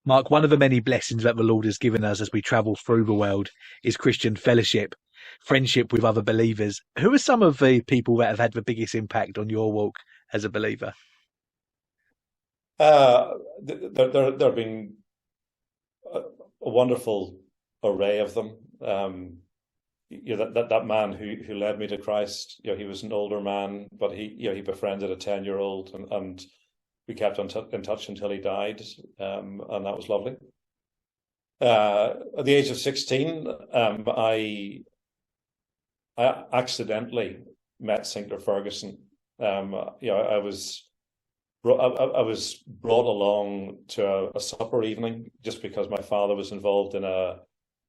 Mark, one of the many blessings that the Lord has given us as we travel through the world is Christian fellowship, friendship with other believers. Who are some of the people that have had the biggest impact on your walk as a believer? Uh, there have been a wonderful array of them. That man who led me to Christ, he was an older man, but he befriended a 10-year-old, and we kept in touch until he died, and that was lovely. At the age of 16, I accidentally met Sinclair Ferguson. I was brought along to a supper evening just because my father was involved in the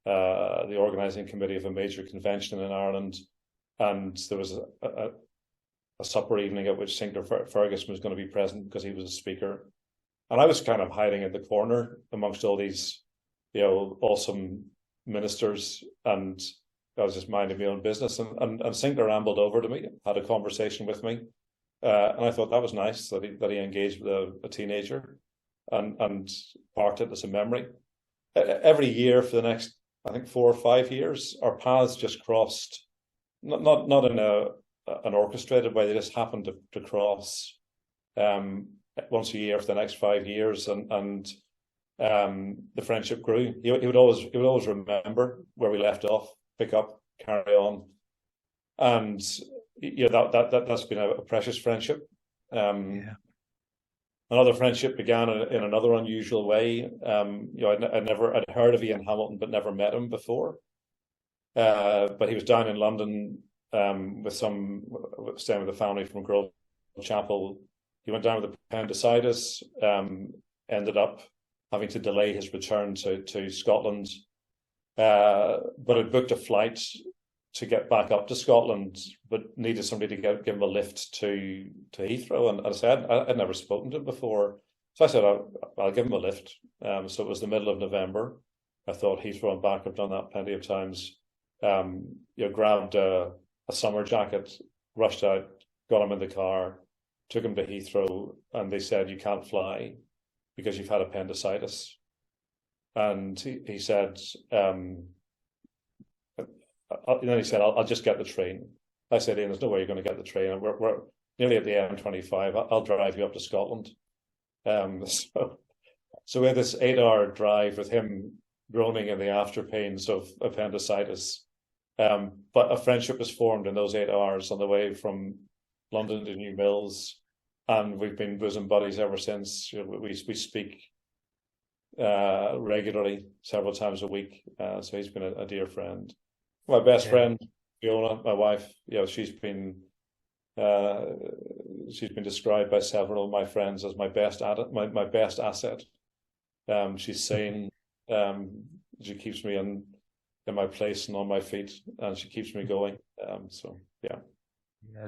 organising committee of a major convention in Ireland, and there was a supper evening at which Sinclair Ferguson was going to be present because he was a speaker, and I was kind of hiding in the corner amongst all these, awesome ministers, and I was just minding my own business, and Sinclair ambled over to me, had a conversation with me, and I thought that was nice that he engaged with a teenager, and parked it as a memory. Every year for the next, I think, 4 or 5 years, our paths just crossed, not in an orchestrated way. They just happened to cross once a year for the next 5 years, and the friendship grew. He would always remember where we left off, pick up, carry on, and that's been a precious friendship. Yeah. Another friendship began in another unusual way. I'd heard of Ian Hamilton, but never met him before. But he was down in London staying with a family from Grove Chapel. He went down with appendicitis, ended up having to delay his return to Scotland, but had booked a flight to get back up to Scotland, but needed somebody to give him a lift to Heathrow. And I said, I'd never spoken to him before. So I said, I'll give him a lift. So it was the middle of November. I thought Heathrow and back, I've done that plenty of times. Grabbed a summer jacket, rushed out, got him in the car, took him to Heathrow, and they said, you can't fly because you've had appendicitis. And he said, and then he said, I'll just get the train. I said, Ian, there's no way you're going to get the train. We're nearly at the M25. I'll drive you up to Scotland. So we had this 8-hour drive with him groaning in the after pains of appendicitis. But a friendship was formed in those 8 hours on the way from London to New Mills, and we've been bosom buddies ever since. We speak regularly, several times a week. So he's been a dear friend. My best Yeah. friend, Fiona, my wife, she's been described by several of my friends as my best asset. She's sane. She keeps me in my place and on my feet, and she keeps me going. So yeah. Yeah.